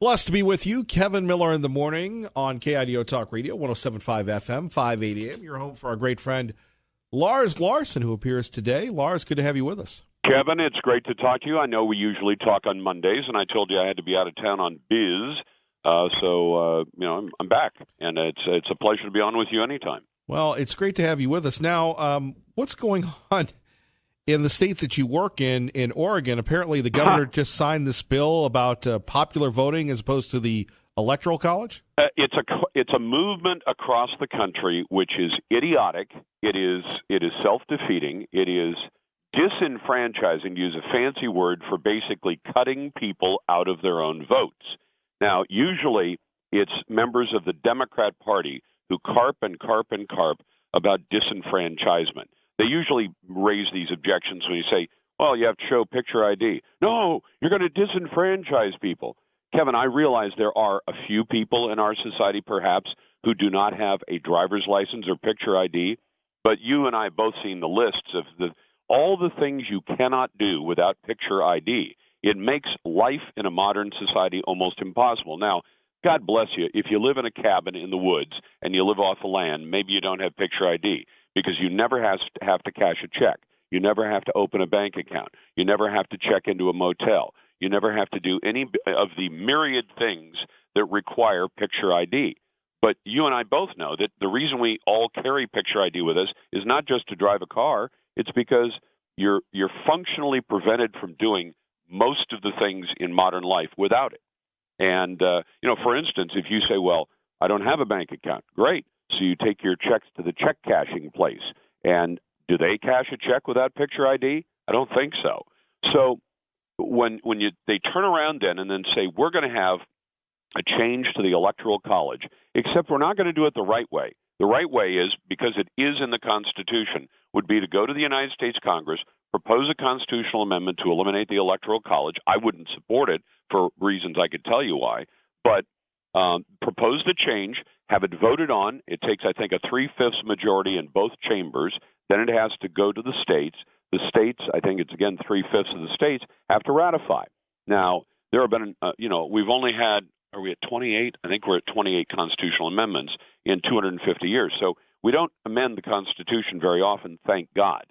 Blessed to be with you, Kevin Miller in the morning on KIDO Talk Radio, 107.5 FM, 580 AM. You're home for our great friend Lars Larson, who appears today. Lars, good to have you with us. Kevin, it's great to talk to you. I know we usually talk on Mondays, and I told you I had to be out of town on biz, so I'm back, and it's a pleasure to be on with you anytime. Well, it's great to have you with us. Now, what's going on in the state that you work in Oregon? Apparently, the governor just signed this bill about popular voting as opposed to the Electoral College. It's a movement across the country which is idiotic. It is self-defeating. It is disenfranchising, to use a fancy word for basically cutting people out of their own votes. Now, usually it's members of the Democrat Party who carp about disenfranchisement. They usually raise these objections when you say, well, you have to show picture ID. No, you're going to disenfranchise people. Kevin, I realize there are a few people in our society, perhaps, who do not have a driver's license or picture ID, but you and I have both seen the lists of all the things you cannot do without picture ID. It makes life in a modern society almost impossible. Now, God bless you, if you live in a cabin in the woods and you live off the land, maybe you don't have picture ID because you never have to cash a check. You never have to open a bank account. You never have to check into a motel. You never have to do any of the myriad things that require picture ID. But you and I both know that the reason we all carry picture ID with us is not just to drive a car. It's because you're functionally prevented from doing most of the things in modern life without it. And, for instance, if you say, well, I don't have a bank account, great. So you take your checks to the check cashing place. And do they cash a check without picture ID? I don't think so. So when they turn around then and then say, we're going to have a change to the Electoral College, except we're not going to do it the right way. The right way is, because it is in the Constitution, would be to go to the United States Congress, propose a constitutional amendment to eliminate the Electoral College. I wouldn't support it for reasons I could tell you why, but propose the change, have it voted on. It takes, I think, a 3/5 majority in both chambers. Then it has to go to the states. The states, I think it's, again, 3/5 of the states, have to ratify. Now, there have been, we've only had, are we at 28? I think we're at 28 constitutional amendments in 250 years. So we don't amend the Constitution very often, thank God.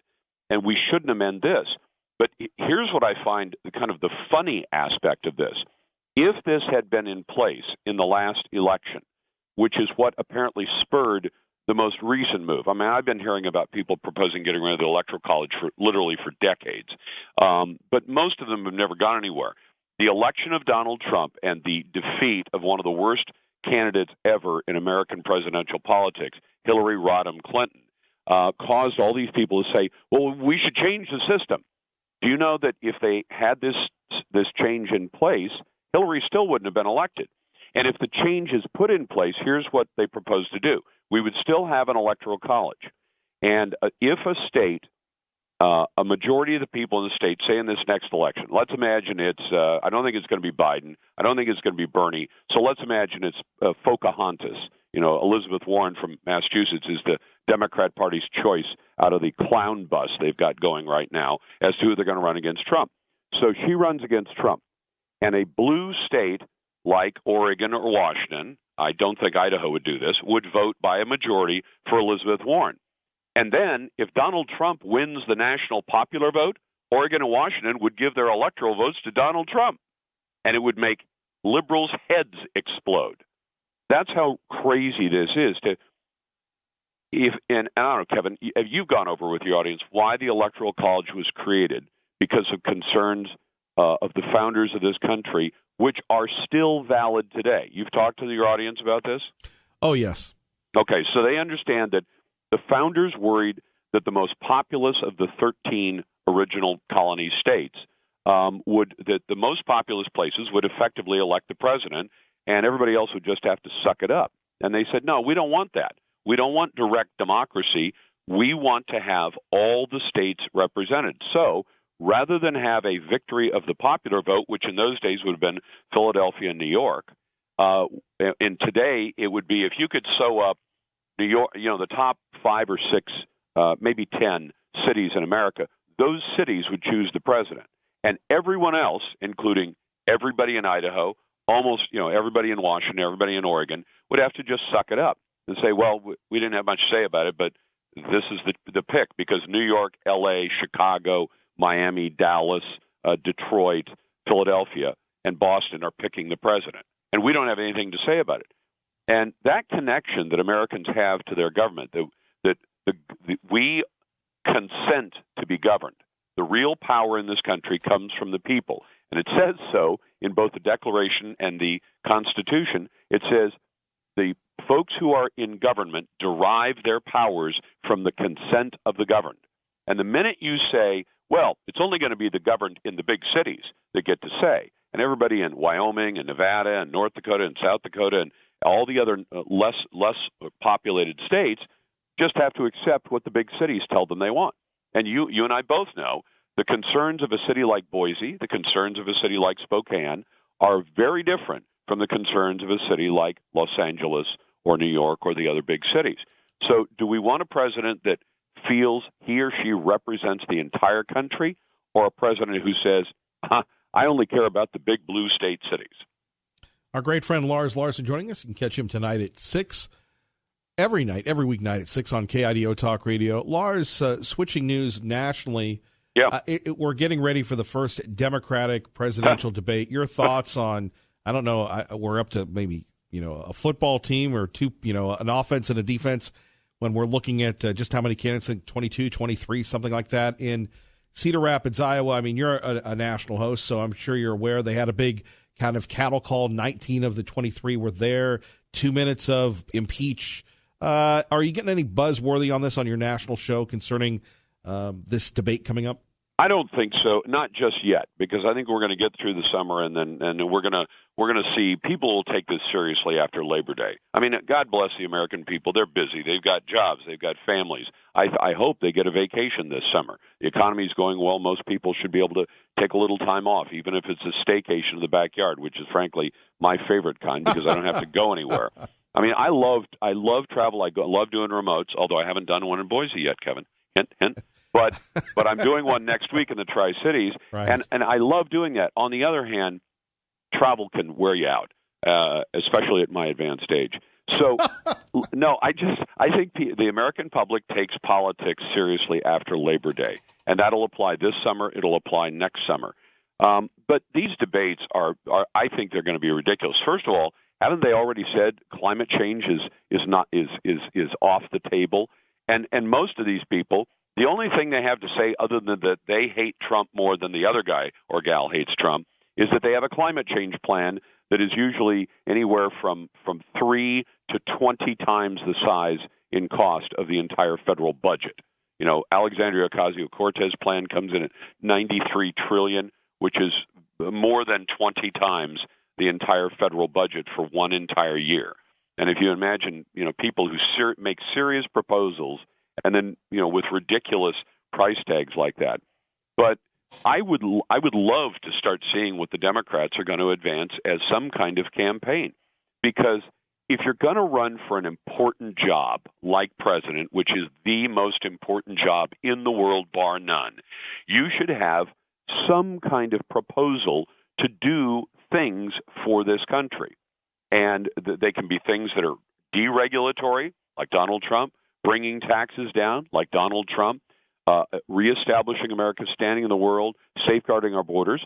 And we shouldn't amend this. But here's what I find kind of the funny aspect of this. If this had been in place in the last election, which is what apparently spurred the most recent move. I mean, I've been hearing about people proposing getting rid of the Electoral College literally for decades. But most of them have never gone anywhere. The election of Donald Trump and the defeat of one of the worst candidates ever in American presidential politics, Hillary Rodham Clinton, caused all these people to say, well, we should change the system. Do you know that if they had this change in place, Hillary still wouldn't have been elected? And if the change is put in place, here's what they propose to do. We would still have an Electoral College. And if a state, a majority of the people in the state, say in this next election, let's imagine it's, I don't think it's going to be Biden. I don't think it's going to be Bernie. So let's imagine it's Pocahontas. Elizabeth Warren from Massachusetts is the Democrat Party's choice out of the clown bus they've got going right now as to who they're going to run against Trump. So she runs against Trump. And a blue state like Oregon or Washington, I don't think Idaho would do this, would vote by a majority for Elizabeth Warren. And then if Donald Trump wins the national popular vote, Oregon and Washington would give their electoral votes to Donald Trump. And it would make liberals' heads explode. That's how crazy this is. And I don't know, Kevin, you've gone over with your audience why the Electoral College was created because of concerns of the founders of this country, which are still valid today. You've talked to your audience about this? Oh, yes. Okay, so they understand that the founders worried that the most populous of the 13 original colony states that the most populous places would effectively elect the president, and everybody else would just have to suck it up. And they said, no, we don't want that. We don't want direct democracy. We want to have all the states represented. So rather than have a victory of the popular vote, which in those days would have been Philadelphia and New York, and today it would be if you could sew up New York, the top 5 or 6, maybe 10 cities in America, those cities would choose the president. And everyone else, including everybody in Idaho, almost, everybody in Washington, everybody in Oregon would have to just suck it up and say, well, we didn't have much to say about it, but this is the pick, because New York, L.A., Chicago, Miami, Dallas, Detroit, Philadelphia, and Boston are picking the president. And we don't have anything to say about it. And that connection that Americans have to their government, that we consent to be governed. The real power in this country comes from the people. And it says so in both the Declaration and the Constitution. It says the folks who are in government derive their powers from the consent of the governed. And the minute you say, well, it's only going to be the governed in the big cities that get to say, and everybody in Wyoming and Nevada and North Dakota and South Dakota and all the other less populated states just have to accept what the big cities tell them they want. And you and I both know the concerns of a city like Boise, the concerns of a city like Spokane are very different from the concerns of a city like Los Angeles or New York or the other big cities. So do we want a president that feels he or she represents the entire country, or a president who says, I only care about the big blue state cities? Our great friend Lars Larson joining us. You can catch him tonight at 6, every weeknight at 6 on KIDO Talk Radio. Lars, switching news nationally. Yeah. We're getting ready for the first Democratic presidential debate. Your thoughts on, I don't know, we're up to maybe, a football team or two, an offense and a defense when we're looking at just how many candidates, 22, 23, something like that in Cedar Rapids, Iowa. I mean, you're a national host, so I'm sure you're aware they had a big kind of cattle call. 19 of the 23 were there. 2 minutes of impeach. Are you getting any buzzworthy on this on your national show concerning this debate coming up? I don't think so, not just yet, because I think we're going to get through the summer, and then we're going to see people will take this seriously after Labor Day. I mean, God bless the American people; they're busy, they've got jobs, they've got families. I hope they get a vacation this summer. The economy's going well; most people should be able to take a little time off, even if it's a staycation in the backyard, which is frankly my favorite kind because I don't have to go anywhere. I mean, I love travel. I love doing remotes, although I haven't done one in Boise yet, Kevin. Hint, hint. But I'm doing one next week in the Tri-Cities, right. and I love doing that. On the other hand, travel can wear you out, especially at my advanced age. So, no, I think the American public takes politics seriously after Labor Day, and that'll apply this summer. It'll apply next summer. But these debates are I think they're going to be ridiculous. First of all, haven't they already said climate change is off the table? And most of these people, the only thing they have to say other than that they hate Trump more than the other guy or gal hates Trump is that they have a climate change plan that is usually anywhere from 3 to 20 times the size in cost of the entire federal budget. Alexandria Ocasio-Cortez plan comes in at $93 trillion, which is more than 20 times the entire federal budget for one entire year. And if you imagine, people who make serious proposals and then, with ridiculous price tags like that. But I would love to start seeing what the Democrats are going to advance as some kind of campaign. Because if you're going to run for an important job like president, which is the most important job in the world, bar none, you should have some kind of proposal to do things for this country. And they can be things that are deregulatory, like Donald Trump, bringing taxes down, like Donald Trump, reestablishing America's standing in the world, safeguarding our borders.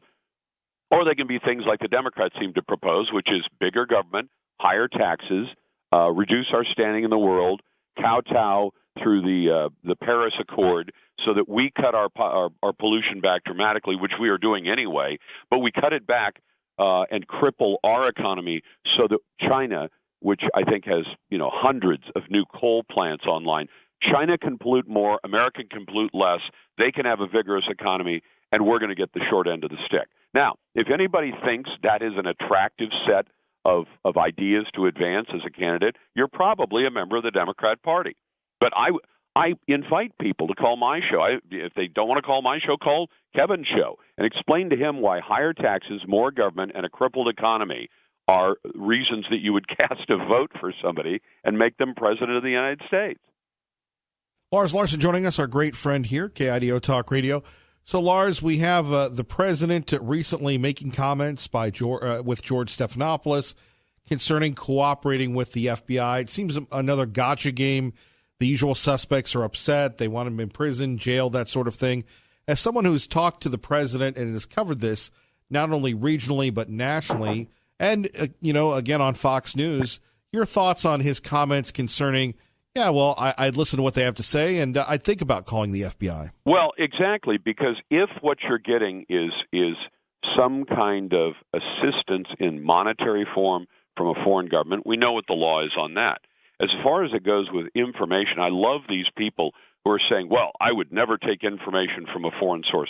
Or they can be things like the Democrats seem to propose, which is bigger government, higher taxes, reduce our standing in the world, kowtow through the Paris Accord so that we cut our pollution back dramatically, which we are doing anyway, but we cut it back and cripple our economy so that China, which I think has hundreds of new coal plants online, China can pollute more, America can pollute less, they can have a vigorous economy, and we're going to get the short end of the stick. Now, if anybody thinks that is an attractive set of ideas to advance as a candidate, you're probably a member of the Democrat Party. But I invite people to call my show. If they don't want to call my show, call Kevin's show and explain to him why higher taxes, more government, and a crippled economy are reasons that you would cast a vote for somebody and make them president of the United States. Lars Larson joining us, our great friend here, KIDO Talk Radio. So, Lars, we have the president recently making comments with George Stephanopoulos concerning cooperating with the FBI. It seems another gotcha game. The usual suspects are upset. They want him in prison, jail, that sort of thing. As someone who's talked to the president and has covered this not only regionally but nationally, and, again on Fox News, your thoughts on his comments concerning, I'd listen to what they have to say, and I'd think about calling the FBI. Well, exactly, because if what you're getting is some kind of assistance in monetary form from a foreign government, we know what the law is on that. As far as it goes with information, I love these people who are saying, well, I would never take information from a foreign source.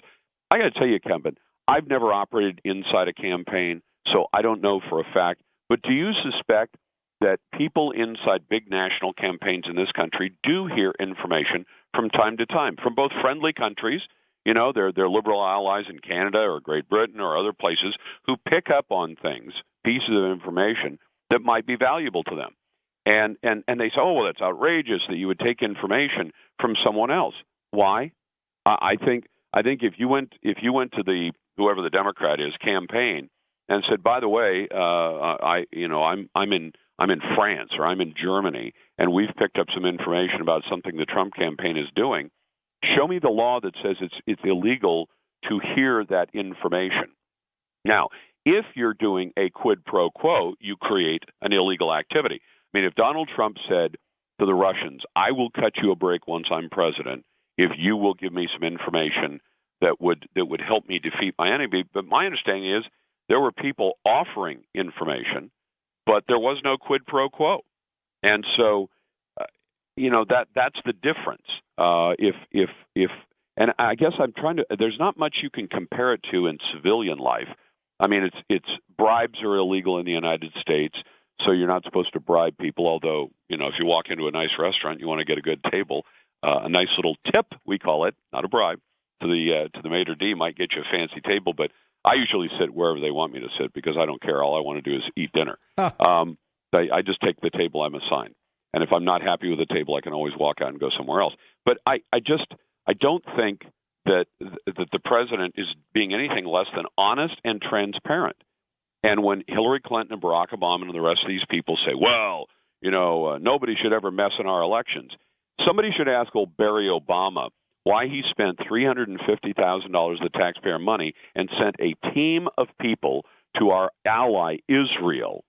I got to tell you, Kevin, I've never operated inside a campaign, so I don't know for a fact. But do you suspect that people inside big national campaigns in this country do hear information from time to time from both friendly countries, their liberal allies in Canada or Great Britain or other places who pick up on things, pieces of information that might be valuable to them. And they say, oh, well, that's outrageous that you would take information from someone else. Why? I think if you went to the whoever the Democrat is campaign and said, by the way, I'm in France or I'm in Germany, and we've picked up some information about something the Trump campaign is doing, show me the law that says it's illegal to hear that information. Now, if you're doing a quid pro quo, you create an illegal activity. I mean, if Donald Trump said to the Russians, I will cut you a break once I'm president if you will give me some information that would help me defeat my enemy. But my understanding is there were people offering information, but there was no quid pro quo. And so, that's the difference. And I guess there's not much you can compare it to in civilian life. I mean, it's bribes are illegal in the United States, so you're not supposed to bribe people. Although, if you walk into a nice restaurant, you want to get a good table, a nice little tip, we call it, not a bribe, to the maitre d' might get you a fancy table. But I usually sit wherever they want me to sit because I don't care. All I want to do is eat dinner. I just take the table I'm assigned. And if I'm not happy with the table, I can always walk out and go somewhere else. But I don't think that the president is being anything less than honest and transparent. And when Hillary Clinton and Barack Obama and the rest of these people say, well, nobody should ever mess in our elections, somebody should ask old Barry Obama why he spent $350,000 of taxpayer money and sent a team of people to our ally Israel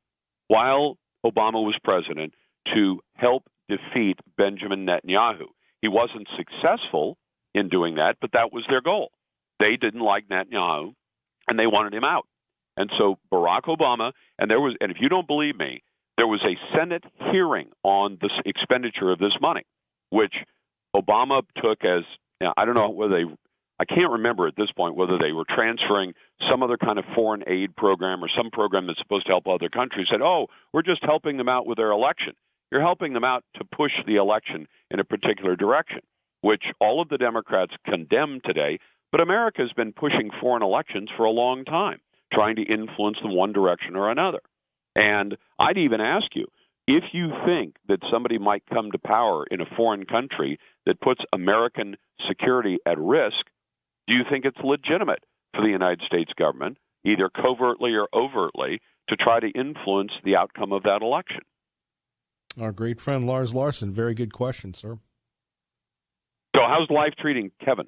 while Obama was president to help defeat Benjamin Netanyahu. He wasn't successful in doing that, but that was their goal. They didn't like Netanyahu, and they wanted him out. And so Barack Obama, and if you don't believe me, there was a Senate hearing on the expenditure of this money, which Obama took as, I don't know whether I can't remember at this point whether they were transferring some other kind of foreign aid program or some program that's supposed to help other countries, said, oh, we're just helping them out with their election. You're helping them out to push the election in a particular direction, which all of the Democrats condemn today. But America has been pushing foreign elections for a long time, trying to influence them one direction or another. And I'd even ask you, if you think that somebody might come to power in a foreign country that puts American security at risk, do you think it's legitimate for the United States government, either covertly or overtly, to try to influence the outcome of that election? Our great friend Lars Larson, very good question, sir. So how's life treating Kevin?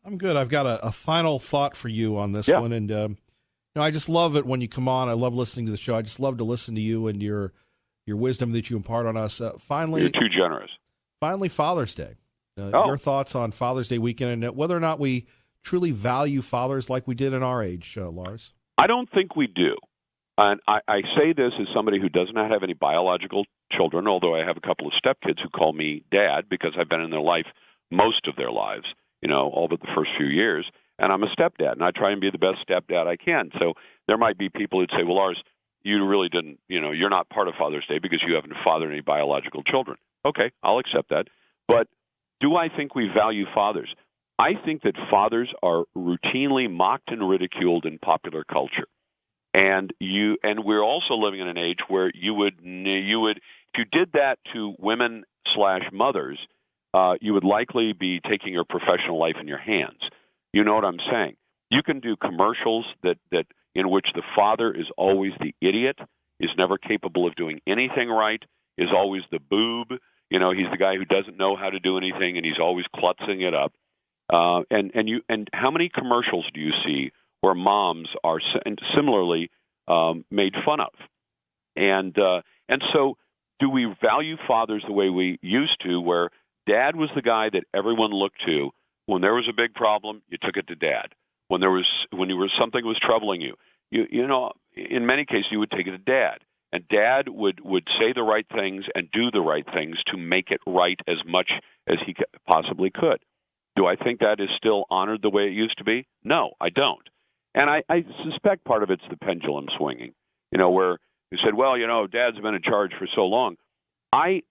I'm good. I've got a final thought for you on this one. And I just love it when you come on. I love listening to the show. I just love to listen to you and your wisdom that you impart on us. Finally, you're too generous. Finally, Father's Day. Your thoughts on Father's Day weekend and whether or not we truly value fathers like we did in our age, Lars? I don't think we do. And I say this as somebody who does not have any biological children, although I have a couple of stepkids who call me dad because I've been in their life most of their lives, all but the first few years. And I'm a stepdad, and I try and be the best stepdad I can. So there might be people who'd say, well, Lars, you really didn't, you're not part of Father's Day because you haven't fathered any biological children. Okay, I'll accept that. But do I think we value fathers? I think that fathers are routinely mocked and ridiculed in popular culture. And we're also living in an age where you would if you did that to women/mothers, you would likely be taking your professional life in your hands. You know what I'm saying? You can do commercials that in which the father is always the idiot, is never capable of doing anything right, is always the boob. You know, he's the guy who doesn't know how to do anything, and he's always klutzing it up. And how many commercials do you see where moms are similarly made fun of? And so, do we value fathers the way we used to, where dad was the guy that everyone looked to when there was a big problem? You took it to dad. When something was troubling you, you know, in many cases you would take it to dad, and dad would say the right things and do the right things to make it right as much as he possibly could. Do I think that is still honored the way it used to be? No, I don't. And I suspect part of it's the pendulum swinging, you know, where you said, well, you know, dad's been in charge for so long. I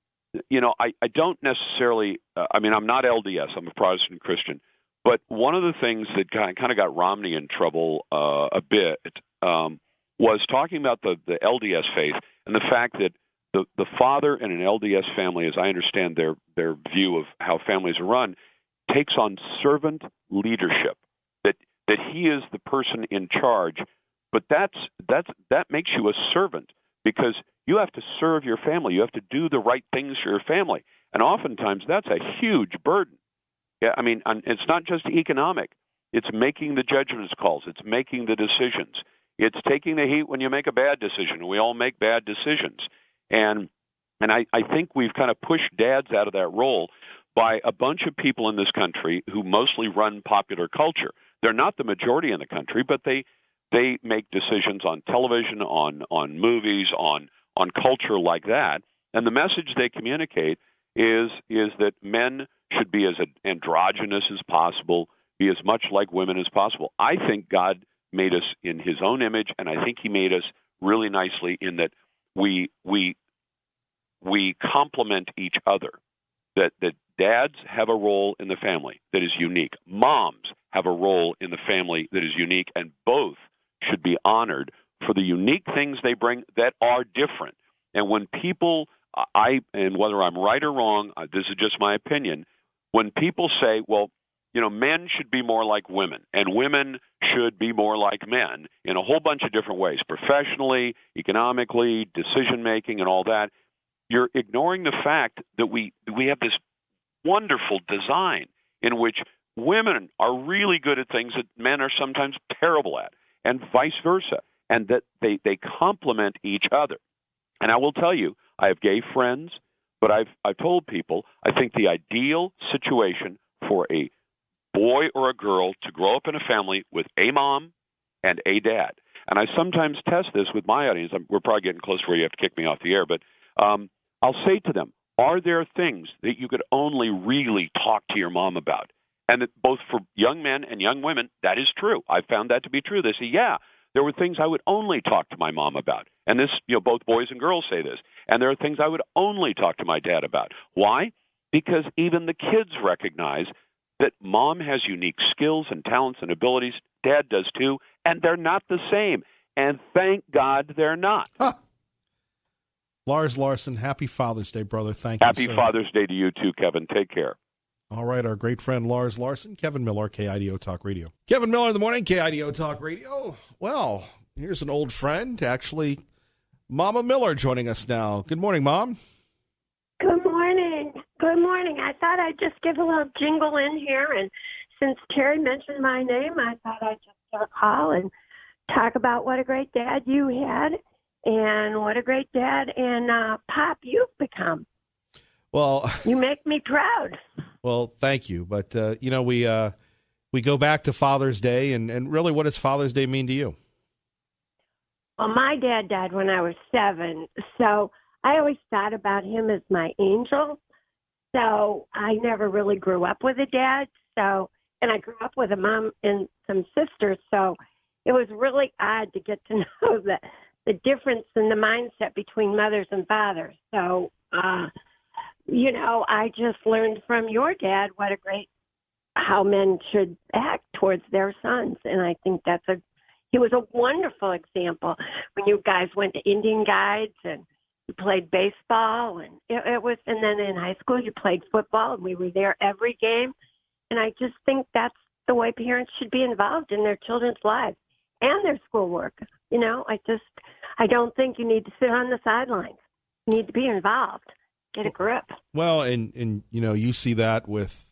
don't necessarily, I'm not LDS, I'm a Protestant Christian, but one of the things that kind of got Romney in trouble a bit was talking about the LDS faith and the fact that the father in an LDS family, as I understand their view of how families are run, takes on servant leadership, that he is the person in charge, but that makes you a servant because you have to serve your family. You have to do the right things for your family. And oftentimes that's a huge burden. Yeah, I mean, it's not just economic. It's making the judgment calls. It's making the decisions. It's taking the heat when you make a bad decision. We all make bad decisions. And I think we've kind of pushed dads out of that role by a bunch of people in this country who mostly run popular culture. They're not the majority in the country, but they make decisions on television, on movies, on culture like that. And the message they communicate is that men should be as androgynous as possible, be as much like women as possible. I think God made us in his own image, and I think he made us really nicely in that we complement each other. That dads have a role in the family that is unique. Moms have a role in the family that is unique, and both should be honored for the unique things they bring that are different. And when people, and whether I'm right or wrong, this is just my opinion, when people say, well, you know, men should be more like women, and women should be more like men in a whole bunch of different ways, professionally, economically, decision-making, and all that, you're ignoring the fact that we have this wonderful design in which women are really good at things that men are sometimes terrible at, and vice versa, and that they complement each other. And I will tell you, I have gay friends, but I've told people I think the ideal situation for a boy or a girl to grow up in a family with a mom and a dad. And I sometimes test this with my audience. We're probably getting close to where you have to kick me off the air, but I'll say to them, are there things that you could only really talk to your mom about? And that both for young men and young women, that is true. I found that to be true. They say, yeah, there were things I would only talk to my mom about. And this, you know, both boys and girls say this. And there are things I would only talk to my dad about. Why? Because even the kids recognize that mom has unique skills and talents and abilities. Dad does too. And they're not the same. And thank God they're not. Huh. Lars Larson, happy Father's Day, brother. Thank you. Happy Father's Day to you too, Kevin. Take care. All right, our great friend Lars Larson, Kevin Miller, KIDO Talk Radio. Kevin Miller in the morning, KIDO Talk Radio. Well, here's an old friend, actually, Mama Miller joining us now. Good morning, Mom. Good morning. Good morning. I thought I'd just give a little jingle in here, and since Terry mentioned my name, I thought I'd just give a call and talk about what a great dad you had and what a great dad and Pop you've become. Well, you make me proud. Well, thank you. But, you know, we go back to Father's Day, and really what does Father's Day mean to you? Well, my dad died when I was 7, so I always thought about him as my angel. So I never really grew up with a dad. So, and I grew up with a mom and some sisters. So it was really odd to get to know the difference in the mindset between mothers and fathers. So, you know, I just learned from your dad how men should act towards their sons. And I think he was a wonderful example when you guys went to Indian Guides and you played baseball and and then in high school you played football and we were there every game. And I just think that's the way parents should be involved in their children's lives and their schoolwork. I don't think you need to sit on the sidelines. You need to be involved. Get a grip. Well, and you see that with,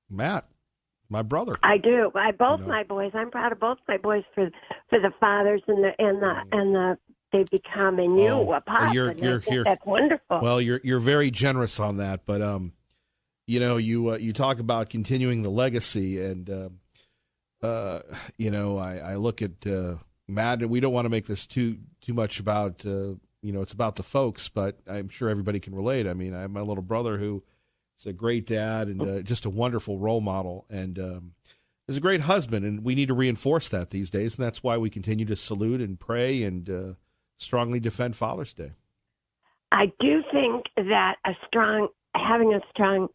Matt, my brother. I do. My boys. I'm proud of both my boys for the fathers and the they've become, and you a pop. That's wonderful. Well, you're very generous on that, but you talk about continuing the legacy, and I look at Matt, and we don't want to make this too much about it's about the folks, but I'm sure everybody can relate. I mean, I have my little brother who is a great dad and just a wonderful role model, and is a great husband, and we need to reinforce that these days, and that's why we continue to salute and pray and strongly defend Father's Day. I do think that having a strong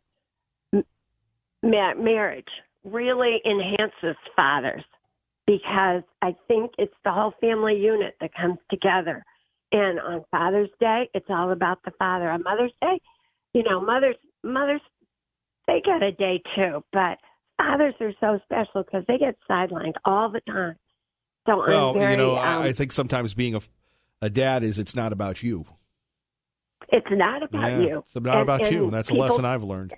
marriage really enhances fathers, because I think it's the whole family unit that comes together. And on Father's Day, it's all about the father. On Mother's Day, mothers, they get a day too, but fathers are so special because they get sidelined all the time. So I think sometimes being a dad it's not about you. It's not about you. It's not about you. That's a lesson I've learned.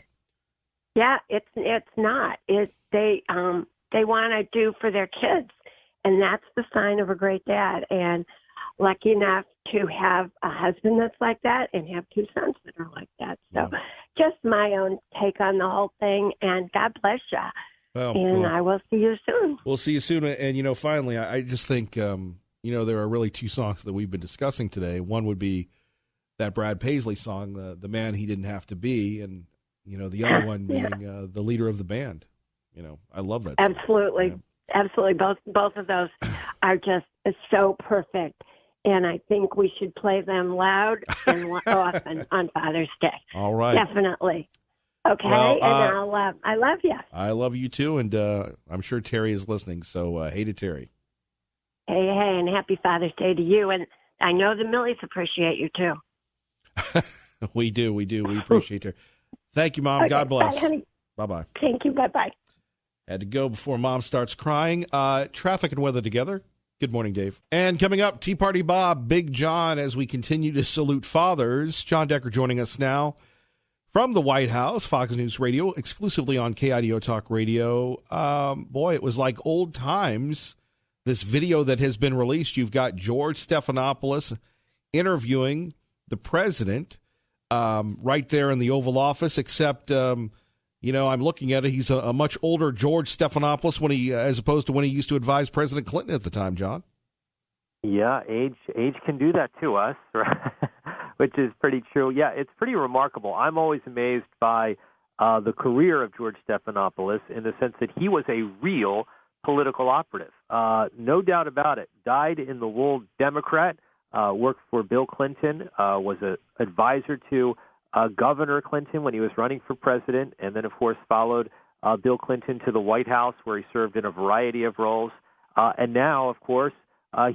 Yeah, it's not. They want to do for their kids, and that's the sign of a great dad. And lucky enough to have a husband that's like that, and have two sons that are like that. So, just my own take on the whole thing. And God bless you. I will see you soon. We'll see you soon. And finally, I just think there are really two songs that we've been discussing today. One would be that Brad Paisley song, "The Man He Didn't Have to Be," and the other one being the leader of the band. I love that song. Absolutely. Absolutely. Both of those are just so perfect. And I think we should play them loud and often on Father's Day. All right. Definitely. Okay. Well, and I love you. I love you too. And I'm sure Terry is listening. So hey to Terry. Hey, and happy Father's Day to you. And I know the Millies appreciate you too. We do. We appreciate her. Thank you, Mom. Okay, God bless. Bye-bye. Thank you. Bye-bye. Had to go before Mom starts crying. Traffic and weather together. Good morning, Dave. And coming up, Tea Party Bob, Big John, as we continue to salute fathers. John Decker joining us now from the White House, Fox News Radio, exclusively on KIDO Talk Radio. Boy, it was like old times, this video that has been released. You've got George Stephanopoulos interviewing the president right there in the Oval Office, except, I'm looking at it. He's a much older George Stephanopoulos as opposed to when he used to advise President Clinton at the time, John. Yeah, age can do that to us, right? Which is pretty true. Yeah, it's pretty remarkable. I'm always amazed by the career of George Stephanopoulos in the sense that he was a real political operative. No doubt about it. Dyed in the wool Democrat, worked for Bill Clinton, was an advisor to Governor Clinton when he was running for president, and then, of course, followed Bill Clinton to the White House, where he served in a variety of roles. And now, of course,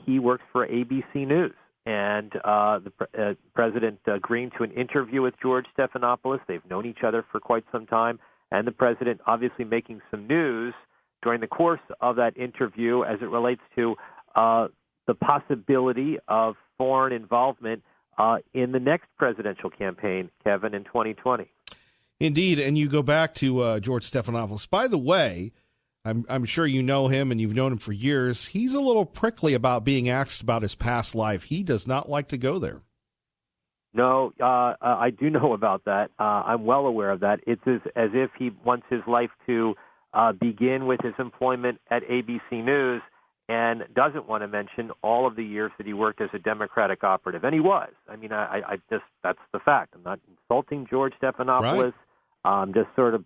he works for ABC News. And the president agreeing to an interview with George Stephanopoulos. They've known each other for quite some time. And the president obviously making some news during the course of that interview as it relates to the possibility of foreign involvement in the next presidential campaign, Kevin, in 2020. Indeed, and you go back to George Stephanopoulos. By the way, I'm sure you know him and you've known him for years. He's a little prickly about being asked about his past life. He does not like to go there. No, I do know about that. I'm well aware of that. It's as if he wants his life to begin with his employment at ABC News and doesn't want to mention all of the years that he worked as a Democratic operative. And he was. I mean, I just, that's the fact. I'm not insulting George Stephanopoulos. Right. Just sort of,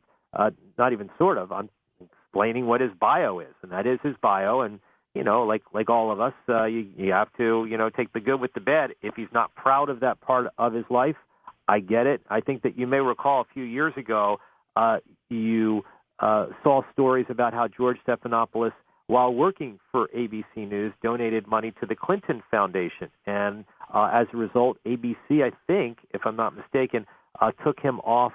not even sort of, I'm explaining what his bio is. And that is his bio. And, like all of us, you have to, take the good with the bad. If he's not proud of that part of his life, I get it. I think that you may recall a few years ago, you saw stories about how George Stephanopoulos, while working for ABC News, donated money to the Clinton Foundation. And as a result, ABC, I think, if I'm not mistaken, took him off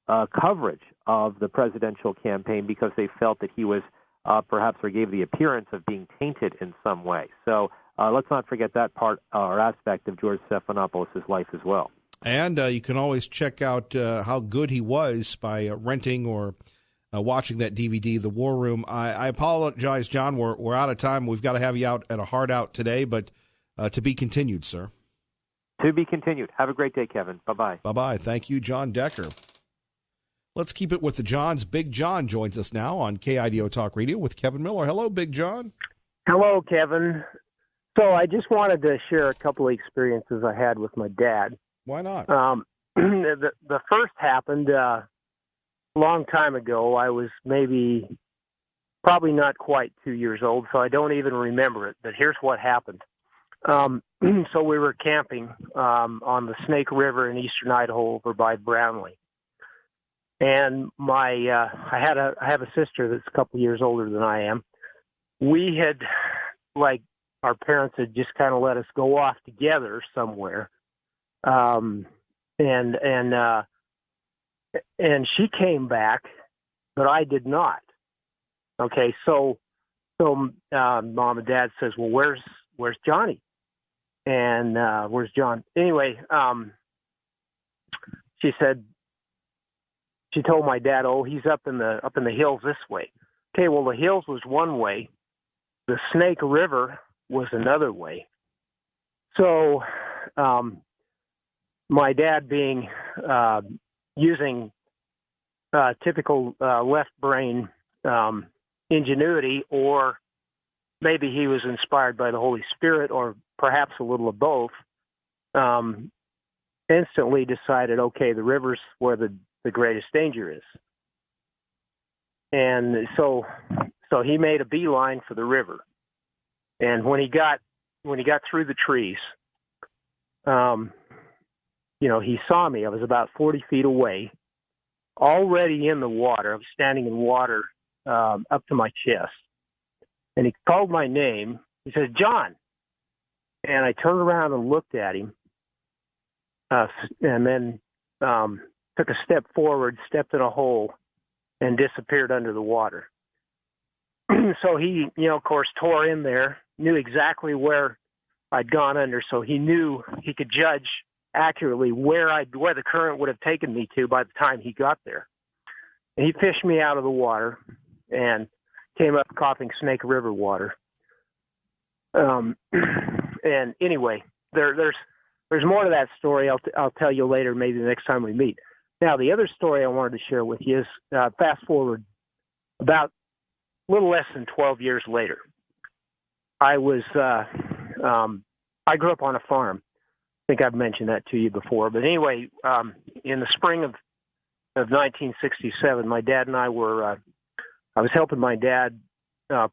coverage of the presidential campaign because they felt that he was perhaps or gave the appearance of being tainted in some way. So let's not forget that part or aspect of George Stephanopoulos' life as well. And you can always check out how good he was by renting or watching that DVD, The War Room. I apologize, John. We're out of time. We've got to have you out at a hard out today, but to be continued, sir. To be continued. Have a great day, Kevin. Bye-bye. Bye-bye. Thank you, John Decker. Let's keep it with the Johns. Big John joins us now on KIDO Talk Radio with Kevin Miller. Hello, Big John. Hello, Kevin. So I just wanted to share a couple of experiences I had with my dad. Why not? The first happened a long time ago. I was probably not quite 2 years old, so I don't even remember it. But here's what happened. So we were camping on the Snake River in eastern Idaho over by Brownlee. And I have a sister that's a couple years older than I am. We had, our parents had just kind of let us go off together somewhere. And she came back, but I did not. Okay. So mom and dad says, well, where's Johnny? And, where's John? Anyway, she told my dad, oh, he's up in the hills this way. Okay. Well, the hills was one way. The Snake River was another way. So, my dad being, using, typical, left brain, ingenuity, or maybe he was inspired by the Holy Spirit, or perhaps a little of both, instantly decided, okay, the river's where the greatest danger is. And so he made a beeline for the river. And when he got through the trees, he saw me. I was about 40 feet away, already in the water. I was standing in water up to my chest. And he called my name. He said, John. And I turned around and looked at him, and then took a step forward, stepped in a hole, and disappeared under the water. So he, of course, tore in there, knew exactly where I'd gone under, so he knew he could judge accurately where the current would have taken me to by the time he got there. And he fished me out of the water and came up coughing Snake River water. And anyway, there's more to that story. I'll tell you later, maybe the next time we meet. Now, the other story I wanted to share with you is fast forward about a little less than 12 years later. I was I grew up on a farm. I think I've mentioned that to you before. But anyway, in the spring of 1967, my dad and I were I was helping my dad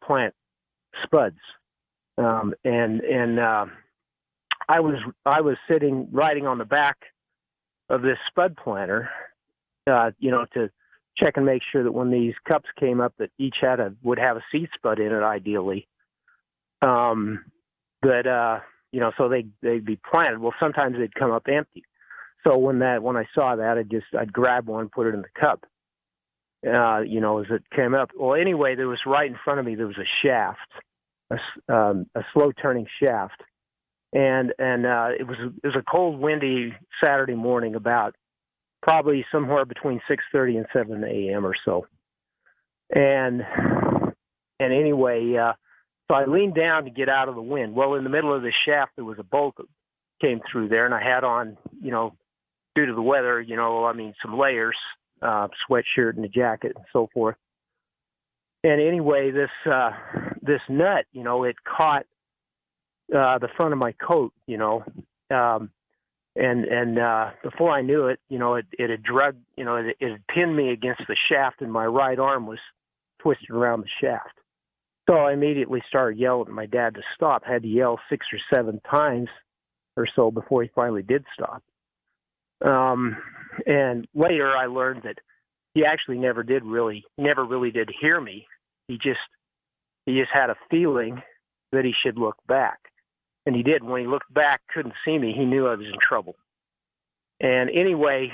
plant spuds. And I was riding on the back of this spud planter, to check and make sure that when these cups came up, that each would have a seed spud in it, ideally. So they'd be planted. Well, sometimes they'd come up empty. So when I saw that, I'd grab one, put it in the cup. As it came up. Well, anyway, there was right in front of me. There was a shaft. A slow turning shaft, and it was a cold, windy Saturday morning, about probably somewhere between 6:30 and 7 a.m. or so. And anyway, so I leaned down to get out of the wind. Well, in the middle of the shaft, there was a bolt that came through there, and I had on, due to the weather, some layers, sweatshirt and a jacket and so forth. And anyway, this nut, it caught the front of my coat, and before I knew it, it had drugged, it had pinned me against the shaft, and my right arm was twisted around the shaft. So I immediately started yelling at my dad to stop. I had to yell 6 or 7 times or so before he finally did stop. And later I learned that he actually never really did hear me. He just had a feeling that he should look back. And he did. When he looked back, couldn't see me, he knew I was in trouble. And anyway,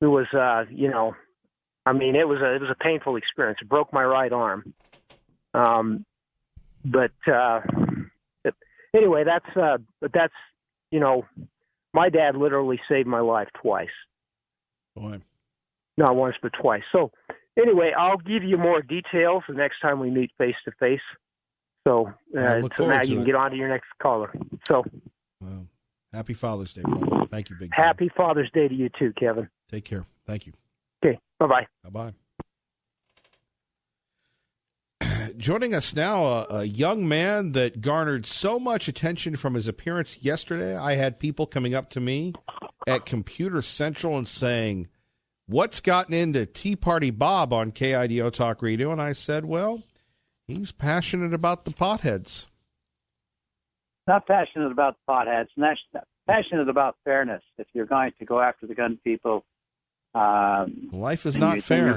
it was, I mean, it was a painful experience. It broke my right arm. But anyway, that's, my dad literally saved my life twice. Boy. Not once, but twice. So anyway, I'll give you more details the next time we meet face to face. So, so now you can get on to your next caller. So, well, happy Father's Day, brother. Thank you, big man. Happy Father's Day to you too, Kevin. Take care. Thank you. Okay. Bye-bye. Bye-bye. Joining us now, a young man that garnered so much attention from his appearance yesterday. I had people coming up to me at Computer Central and saying, "What's gotten into Tea Party Bob on KIDO Talk Radio?" And I said, well, he's passionate about the potheads. Not passionate about the potheads, not passionate about fairness. If you're going to go after the gun people, life is not fair. You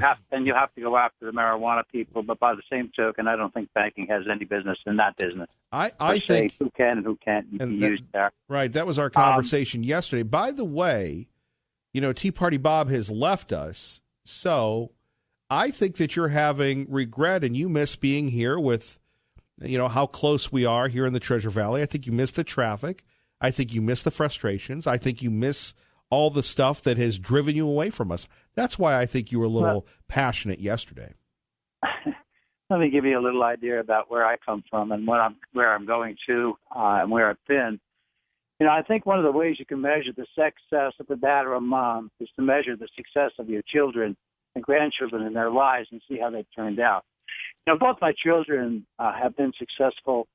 have to go after the marijuana people. But by the same token, I don't think banking has any business in that business. I think who can and who can't be used there. Right. That was our conversation yesterday. By the way, Tea Party Bob has left us. So I think that you're having regret and you miss being here with, how close we are here in the Treasure Valley. I think you miss the traffic. I think you miss the frustrations. I think you miss all the stuff that has driven you away from us. That's why I think you were a little passionate yesterday. Let me give you a little idea about where I come from and where I'm going to and where I've been. I think one of the ways you can measure the success of a dad or a mom is to measure the success of your children and grandchildren in their lives and see how they've turned out. Both my children have been successfmore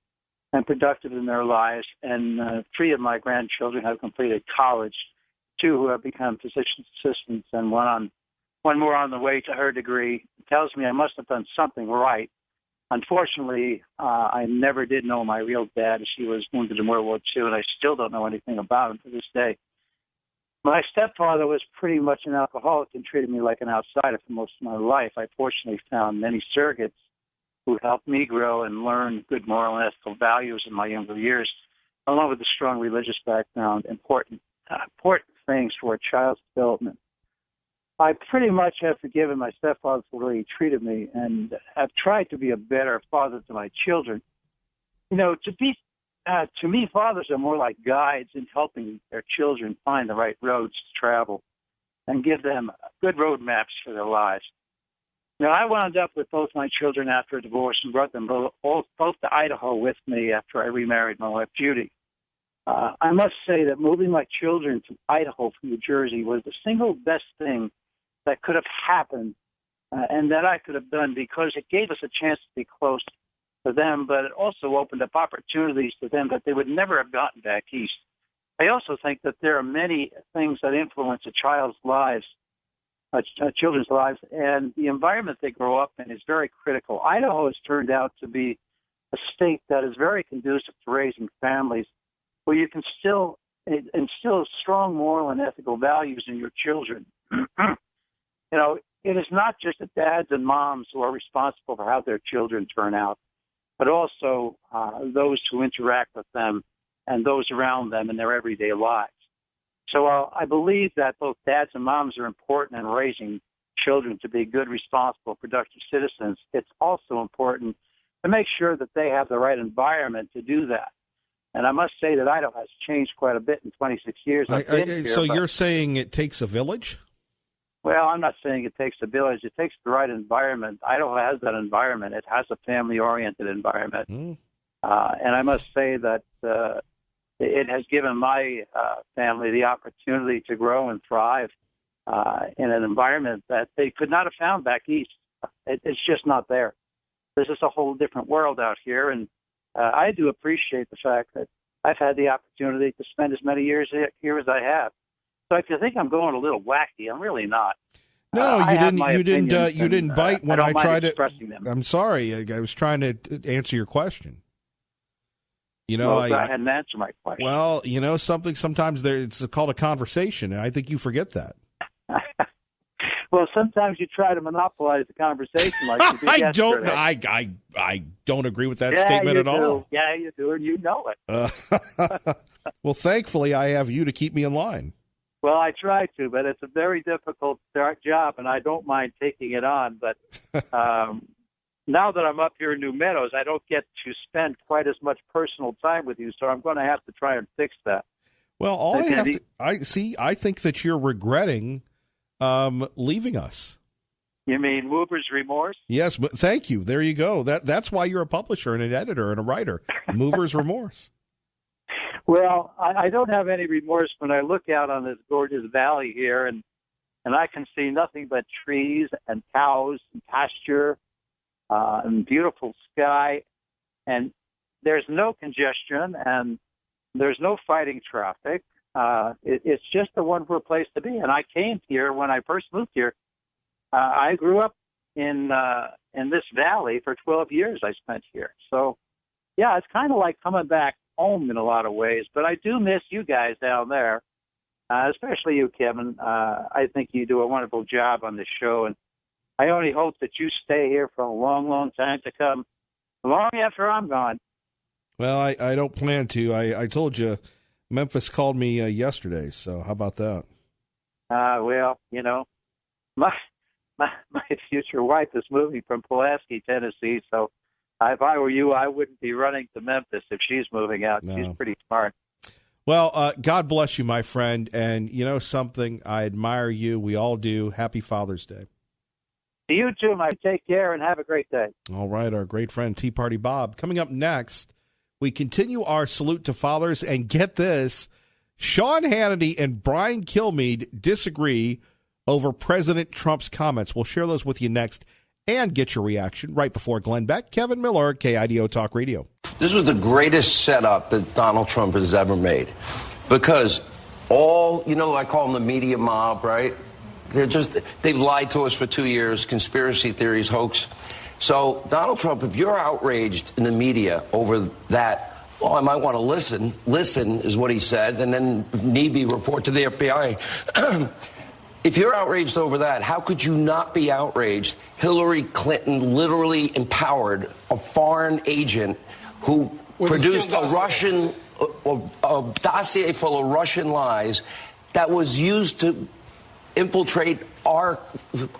and productive in their lives, and 3 of my grandchildren have completed college, 2 who have become physician assistants, and one more on the way to her degree. It tells me I must have done something right. Unfortunately, I never did know my real dad. She was wounded in World War II, and I still don't know anything about him to this day. My stepfather was pretty much an alcoholic and treated me like an outsider for most of my life. I fortunately found many surrogates who helped me grow and learn good moral and ethical values in my younger years, along with a strong religious background, important things for a child's development. I pretty much have forgiven my stepfather for the way he treated me and have tried to be a better father to my children. To me, fathers are more like guides in helping their children find the right roads to travel and give them good road maps for their lives. I wound up with both my children after a divorce and brought them both to Idaho with me after I remarried my wife, Judy. I must say that moving my children to Idaho from New Jersey was the single best thing that could have happened and that I could have done, because it gave us a chance to be close to them, but it also opened up opportunities to them that they would never have gotten back east. I also think that there are many things that influence a child's lives, children's lives, and the environment they grow up in is very critical. Idaho has turned out to be a state that is very conducive to raising families where you can still instill strong moral and ethical values in your children. It is not just the dads and moms who are responsible for how their children turn out, but also those who interact with them and those around them in their everyday lives. So I believe that both dads and moms are important in raising children to be good, responsible, productive citizens. It's also important to make sure that they have the right environment to do that. And I must say that Idaho has changed quite a bit in 26 years. So you're saying it takes a village? Well, I'm not saying it takes a village. It takes the right environment. Idaho has that environment. It has a family-oriented environment. And I must say that it has given my family the opportunity to grow and thrive in an environment that they could not have found back east. It's just not there. This is a whole different world out here, and I do appreciate the fact that I've had the opportunity to spend as many years here as I have. So if you think I'm going a little wacky, I'm really not. No, you didn't bite when I tried to. Them. I'm sorry. I was trying to answer your question. I hadn't answered my question. Well, something sometimes it's called a conversation, and I think you forget that. Well, sometimes you try to monopolize the conversation like you did yesterday. I don't agree with that statement at all. Yeah, you do, and you know it. Well, thankfully, I have you to keep me in line. Well, I try to, but it's a very difficult job, and I don't mind taking it on. But now that I'm up here in New Meadows, I don't get to spend quite as much personal time with you, so I'm going to have to try and fix that. Well, I think that you're regretting leaving us. You mean Mover's remorse? Yes, but thank you. There you go. That's why you're a publisher and an editor and a writer. Mover's remorse. Well, I don't have any remorse when I look out on this gorgeous valley here, and I can see nothing but trees and cows and pasture and beautiful sky, and there's no congestion and there's no fighting traffic. It's just a wonderful place to be. And I came here when I first moved here. I grew up in this valley for 12 years. I spent here, so yeah, it's kind of like coming back home in a lot of ways. But I do miss you guys down there, especially you, Kevin. I think you do a wonderful job on the show, and I only hope that you stay here for a long, long time to come, long after I'm gone. Well, I don't plan to. I told you, Memphis called me yesterday, so how about that? Well, you know, my future wife is moving from Pulaski, Tennessee, so if I were you, I wouldn't be running to Memphis if she's moving out. No. She's pretty smart. Well, God bless you, my friend, and you know something? I admire you. We all do. Happy Father's Day. To you too, Mike. Take care and have a great day. All right, our great friend Tea Party Bob. Coming up next, we continue our salute to fathers, and get this, Sean Hannity and Brian Kilmeade disagree over President Trump's comments. We'll share those with you next and get your reaction right before Glenn Beck, Kevin Miller, KIDO Talk Radio. This was the greatest setup that Donald Trump has ever made, because I call them the media mob, right? They've lied to us for 2 years, conspiracy theories, hoax. So, Donald Trump, if you're outraged in the media over that, well, I might want to listen. Listen is what he said, and then if need be, report to the FBI. If you're outraged over that, how could you not be outraged? Hillary Clinton literally empowered a foreign agent who produced a Russian a dossier full of Russian lies that was used to infiltrate our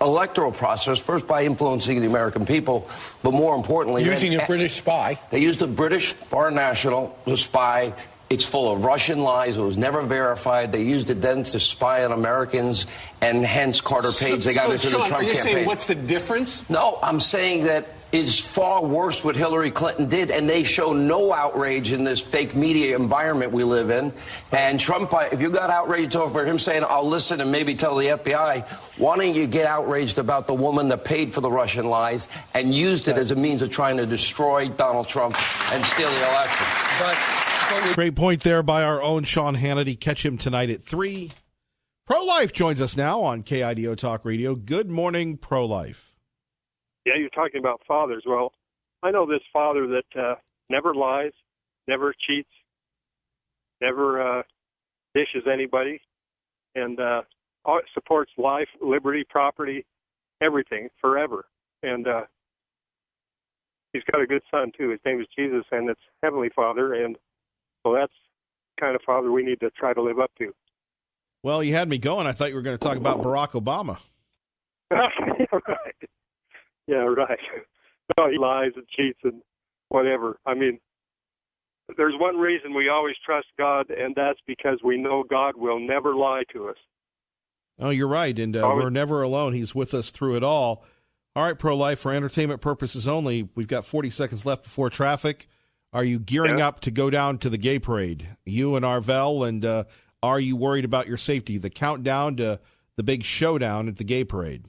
electoral process, first by influencing the American people, but more importantly... Using a British spy. They used a British foreign national to spy. It's full of Russian lies. It was never verified. They used it then to spy on Americans, and hence Carter Page. They got into Sean, the Trump are you campaign. Saying what's the difference? No, I'm saying that it's far worse what Hillary Clinton did, and they show no outrage in this fake media environment we live in. And Trump, if you got outraged over him saying, I'll listen and maybe tell the FBI, why don't you get outraged about the woman that paid for the Russian lies and used it as a means of trying to destroy Donald Trump and steal the election? Great point there by our own Sean Hannity. Catch him tonight at 3. Pro-Life joins us now on KIDO Talk Radio. Good morning, Pro-Life. Yeah, you're talking about fathers. Well, I know this father that never lies, never cheats, never dishes anybody, and supports life, liberty, property, everything, forever. And he's got a good son, too. His name is Jesus, and it's Heavenly Father, and so that's the kind of father we need to try to live up to. Well, you had me going. I thought you were going to talk about Barack Obama. Right. Yeah, right. No, he lies and cheats and whatever. I mean, there's one reason we always trust God, and that's because we know God will never lie to us. Oh, you're right, and we're never alone. He's with us through it all. All right, Pro-Life, for entertainment purposes only, we've got 40 seconds left before traffic. Are you gearing up to go down to the gay parade? You and Arvell, and are you worried about your safety? The countdown to the big showdown at the gay parade.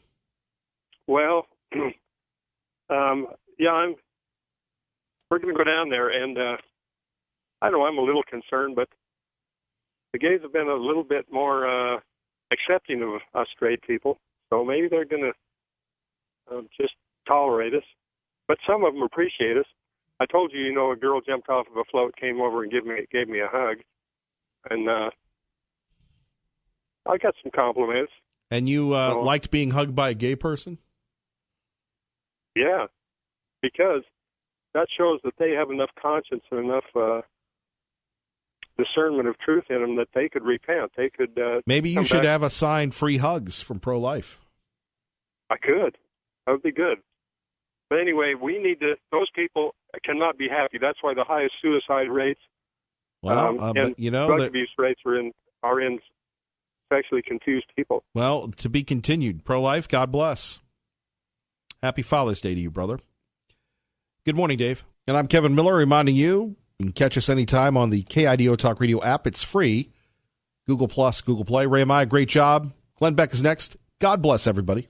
Well, yeah, we're going to go down there, and I don't know, I'm a little concerned, but the gays have been a little bit more accepting of us straight people, so maybe they're going to just tolerate us. But some of them appreciate us. I told you, a girl jumped off of a float, came over and gave me a hug, and I got some compliments. And you liked being hugged by a gay person? Yeah, because that shows that they have enough conscience and enough discernment of truth in them that they could repent. They could. Maybe you should have a sign, free hugs from pro-life. I could. That would be good. But anyway, we need to. Those people cannot be happy. That's why the highest suicide rates, Well, and but you know drug that. abuse rates are in sexually confused people. Well, to be continued. Pro-life. God bless. Happy Father's Day to you, brother. Good morning, Dave. And I'm Kevin Miller, reminding you can catch us anytime on the KIDO Talk Radio app. It's free. Google Plus, Google Play. Ray and I, great job. Glenn Beck is next. God bless everybody.